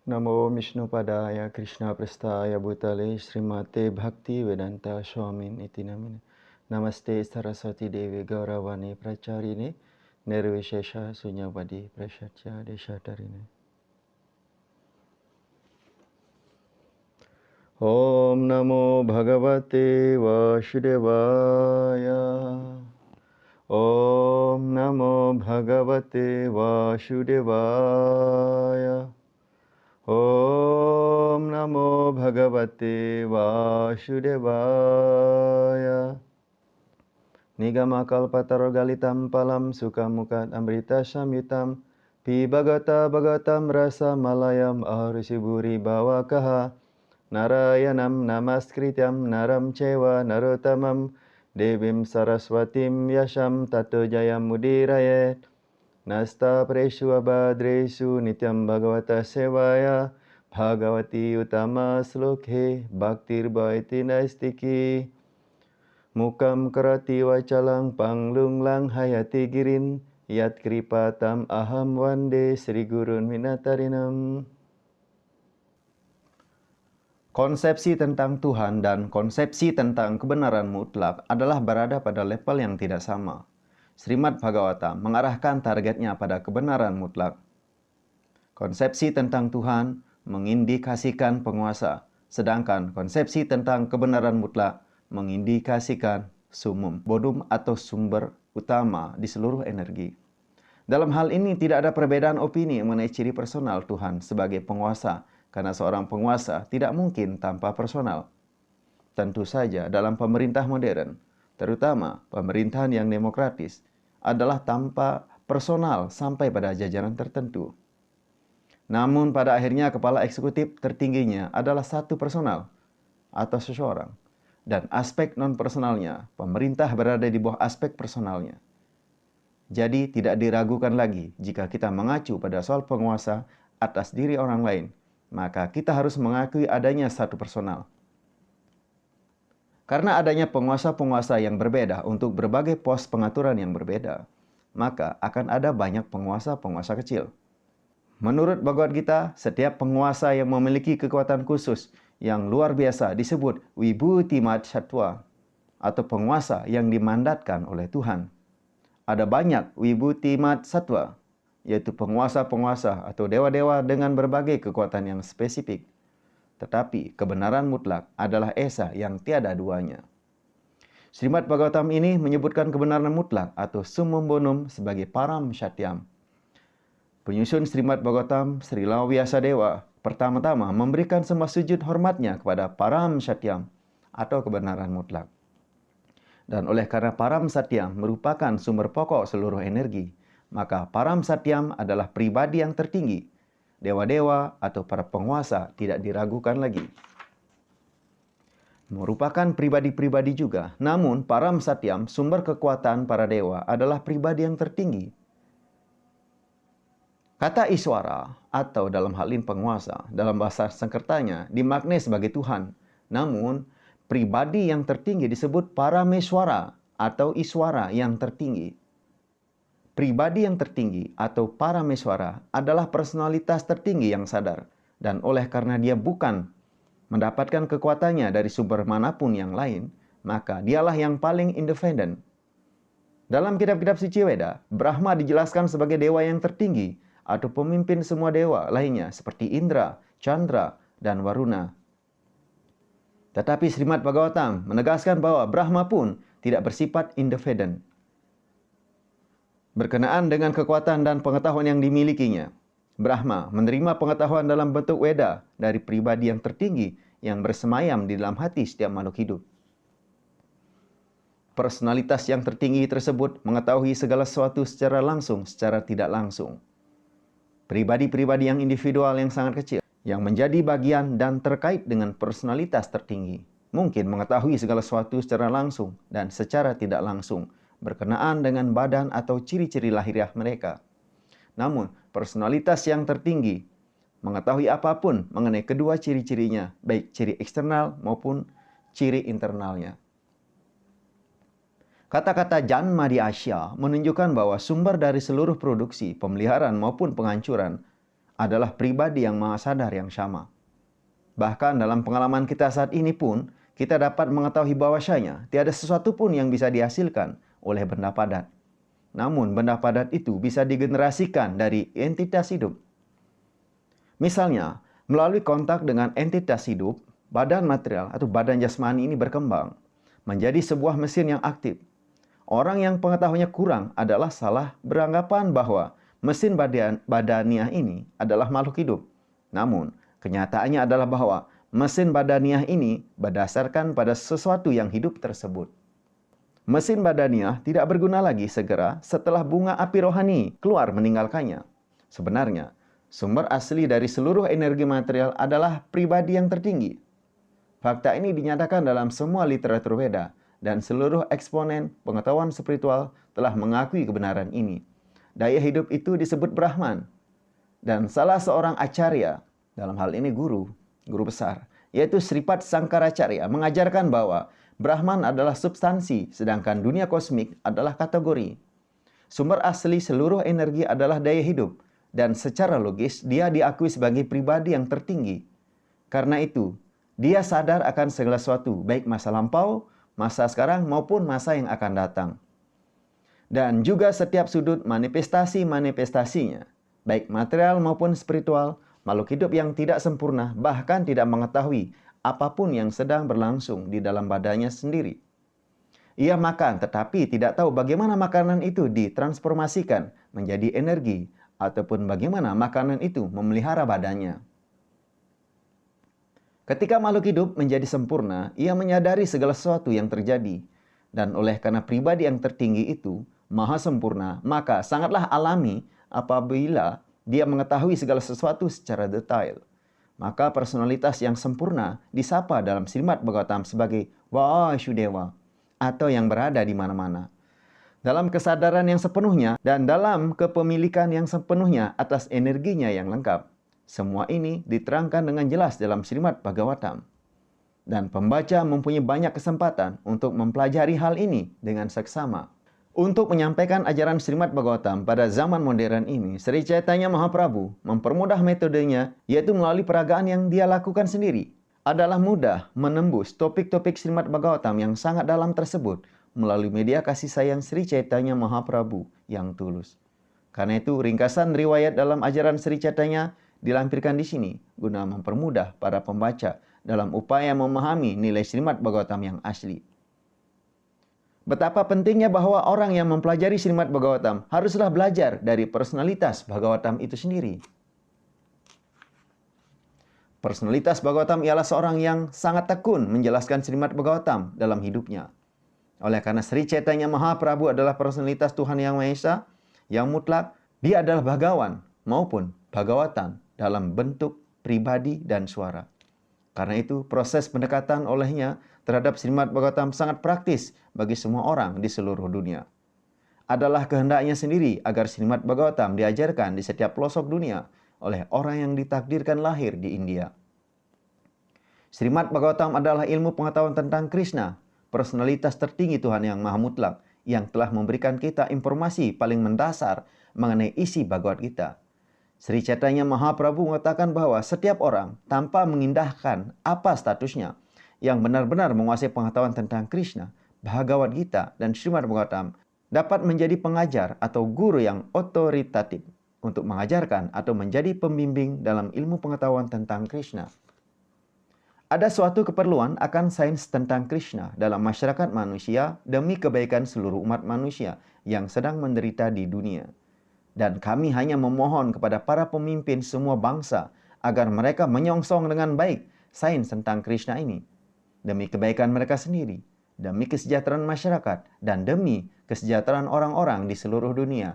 Namo Vishnu Padaya Krishna Prestaya Bhutale Srimate Bhakti Vedanta Swamin Iti Namine. Namaste Saraswati Devi Gauravani Pracharine Nirvishesha Sunyavadi Prashatya Deshatarine. Om Namo Bhagavate Vasudevaya. Om Namo Bhagavate Vasudevaya. Om Namo Bhagavate Vasudevaya. Nigama kalpatarogalitam palam sukamukat amrita samyutam pibagata bagatam rasa malayam aharisiburi bawakaha narayanam namaskrityam naram cewa narotamam devim saraswatim yasham tato jayam mudirayet. Nasta presu abhadresu nityam bhagavata sevaya bhagavati utama slokhe bhaktir bhaiti naistiki mukam karati wacalang panglung lang hayati girin yat kripatam aham wande Sri Gurun Minatarinam. Konsepsi tentang Tuhan dan konsepsi tentang kebenaran mutlak adalah berada pada level yang tidak sama. Srimad Bhagavatam mengarahkan targetnya pada kebenaran mutlak. Konsepsi tentang Tuhan mengindikasikan penguasa, sedangkan konsepsi tentang kebenaran mutlak mengindikasikan sumum, bodum atau sumber utama di seluruh energi. Dalam hal ini tidak ada perbedaan opini mengenai ciri personal Tuhan sebagai penguasa, karena seorang penguasa tidak mungkin tanpa personal. Tentu saja dalam pemerintah modern, terutama pemerintahan yang demokratis, adalah tanpa personal sampai pada jajaran tertentu. Namun pada akhirnya kepala eksekutif tertingginya adalah satu personal atau seseorang. Dan aspek non-personalnya, pemerintah berada di bawah aspek personalnya. Jadi tidak diragukan lagi jika kita mengacu pada soal penguasa atas diri orang lain, maka kita harus mengakui adanya satu personal. Karena adanya penguasa-penguasa yang berbeda untuk berbagai pos pengaturan yang berbeda, maka akan ada banyak penguasa-penguasa kecil. Menurut Bhagavad Gita, setiap penguasa yang memiliki kekuatan khusus yang luar biasa disebut Vibhuti Mat Sattva atau penguasa yang dimandatkan oleh Tuhan. Ada banyak Vibhuti Mat Sattva, yaitu penguasa-penguasa atau dewa-dewa dengan berbagai kekuatan yang spesifik. Tetapi kebenaran mutlak adalah esa yang tiada duanya. Srimad Bhagavatam ini menyebutkan kebenaran mutlak atau summum bonum sebagai param satyam. Penyusun Srimad Bhagavatam, Sri Lama Vyasadeva, pertama-tama memberikan sembah sujud hormatnya kepada param satyam atau kebenaran mutlak. Dan oleh karena param satyam merupakan sumber pokok seluruh energi, maka param satyam adalah pribadi yang tertinggi. Dewa-dewa atau para penguasa tidak diragukan lagi. Merupakan pribadi-pribadi juga, namun param satyam, sumber kekuatan para dewa, adalah pribadi yang tertinggi. Kata Iswara atau dalam hal ini penguasa, dalam bahasa Sanskertanya dimaknai sebagai Tuhan. Namun, pribadi yang tertinggi disebut Parameswara atau Iswara yang tertinggi. Pribadi yang tertinggi atau Parameswara adalah personalitas tertinggi yang sadar. Dan oleh karena dia bukan mendapatkan kekuatannya dari sumber manapun yang lain, maka dialah yang paling independen. Dalam kitab-kitab suci Weda, Brahma dijelaskan sebagai dewa yang tertinggi atau pemimpin semua dewa lainnya seperti Indra, Chandra, dan Waruna. Tetapi Srimad Bhagavatam menegaskan bahwa Brahma pun tidak bersifat independen. Berkenaan dengan kekuatan dan pengetahuan yang dimilikinya, Brahma menerima pengetahuan dalam bentuk Weda dari pribadi yang tertinggi yang bersemayam di dalam hati setiap makhluk hidup. Personalitas yang tertinggi tersebut mengetahui segala sesuatu secara langsung, secara tidak langsung. Pribadi-pribadi yang individual yang sangat kecil, yang menjadi bagian dan terkait dengan personalitas tertinggi, mungkin mengetahui segala sesuatu secara langsung dan secara tidak langsung, berkenaan dengan badan atau ciri-ciri lahiriah mereka. Namun, personalitas yang tertinggi mengetahui apapun mengenai kedua ciri-cirinya, baik ciri eksternal maupun ciri internalnya. Kata-kata Janma di Asya menunjukkan bahwa sumber dari seluruh produksi, pemeliharaan maupun penghancuran adalah pribadi yang maha sadar yang sama. Bahkan dalam pengalaman kita saat ini pun, kita dapat mengetahui bahwasanya tiada sesuatu pun yang bisa dihasilkan oleh benda padat. Namun benda padat itu bisa digenerasikan dari entitas hidup. Misalnya, melalui kontak dengan entitas hidup, badan material atau badan jasmani ini berkembang menjadi sebuah mesin yang aktif. Orang yang pengetahuannya kurang adalah salah beranggapan bahwa mesin badaniah ini adalah makhluk hidup. Namun, kenyataannya adalah bahwa mesin badaniah ini berdasarkan pada sesuatu yang hidup tersebut. Mesin badaniah tidak berguna lagi segera setelah bunga api rohani keluar meninggalkannya. Sebenarnya, sumber asli dari seluruh energi material adalah pribadi yang tertinggi. Fakta ini dinyatakan dalam semua literatur Weda, dan seluruh eksponen pengetahuan spiritual telah mengakui kebenaran ini. Daya hidup itu disebut Brahman. Dan salah seorang acarya, dalam hal ini guru besar, yaitu Sripat Sangkaracarya, mengajarkan bahwa Brahman adalah substansi, sedangkan dunia kosmik adalah kategori. Sumber asli seluruh energi adalah daya hidup, dan secara logis dia diakui sebagai pribadi yang tertinggi. Karena itu, dia sadar akan segala sesuatu, baik masa lampau, masa sekarang, maupun masa yang akan datang. Dan juga setiap sudut manifestasi-manifestasinya, baik material maupun spiritual, makhluk hidup yang tidak sempurna, bahkan tidak mengetahui apapun yang sedang berlangsung di dalam badannya sendiri. Ia makan tetapi tidak tahu bagaimana makanan itu ditransformasikan menjadi energi ataupun bagaimana makanan itu memelihara badannya. Ketika makhluk hidup menjadi sempurna, ia menyadari segala sesuatu yang terjadi. Dan oleh karena pribadi yang tertinggi itu maha sempurna, maka sangatlah alami apabila dia mengetahui segala sesuatu secara detail. Maka personalitas yang sempurna disapa dalam Srimad Bhagavatam sebagai Vasudewa atau yang berada di mana-mana. Dalam kesadaran yang sepenuhnya dan dalam kepemilikan yang sepenuhnya atas energinya yang lengkap. Semua ini diterangkan dengan jelas dalam Srimad Bhagavatam. Dan pembaca mempunyai banyak kesempatan untuk mempelajari hal ini dengan seksama. Untuk menyampaikan ajaran Srimad Bhagavatam pada zaman modern ini, Sri Chaitanya Mahaprabhu mempermudah metodenya, yaitu melalui peragaan yang dia lakukan sendiri. Adalah mudah menembus topik-topik Srimad Bhagavatam yang sangat dalam tersebut melalui media kasih sayang Sri Chaitanya Mahaprabhu yang tulus. Karena itu, ringkasan riwayat dalam ajaran Sri Chaitanya dilampirkan di sini guna mempermudah para pembaca dalam upaya memahami nilai Srimad Bhagavatam yang asli. Betapa pentingnya bahwa orang yang mempelajari Srimad Bhagavatam haruslah belajar dari personalitas Bhagavatam itu sendiri. Personalitas Bhagavatam ialah seorang yang sangat tekun menjelaskan Srimad Bhagavatam dalam hidupnya. Oleh karena Sri Chaitanya Mahaprabhu adalah personalitas Tuhan Yang Maha Esa, yang mutlak, dia adalah Bhagawan maupun Bhagavatan dalam bentuk pribadi dan suara. Karena itu, proses pendekatan olehnya terhadap Srimad Bhagavatam sangat praktis bagi semua orang di seluruh dunia. Adalah kehendaknya sendiri agar Srimad Bhagavatam diajarkan di setiap pelosok dunia oleh orang yang ditakdirkan lahir di India. Srimad Bhagavatam adalah ilmu pengetahuan tentang Krishna, personalitas tertinggi Tuhan Yang Maha Mutlak, yang telah memberikan kita informasi paling mendasar mengenai isi Bhagavad Gita. Sri Chaitanya Mahaprabhu mengatakan bahwa setiap orang tanpa mengindahkan apa statusnya yang benar-benar menguasai pengetahuan tentang Krishna, Bhagavad Gita, dan Srimad Bhagavatam dapat menjadi pengajar atau guru yang otoritatif untuk mengajarkan atau menjadi pembimbing dalam ilmu pengetahuan tentang Krishna. Ada suatu keperluan akan sains tentang Krishna dalam masyarakat manusia demi kebaikan seluruh umat manusia yang sedang menderita di dunia. Dan kami hanya memohon kepada para pemimpin semua bangsa agar mereka menyongsong dengan baik sains tentang Krishna ini. Demi kebaikan mereka sendiri, demi kesejahteraan masyarakat, dan demi kesejahteraan orang-orang di seluruh dunia.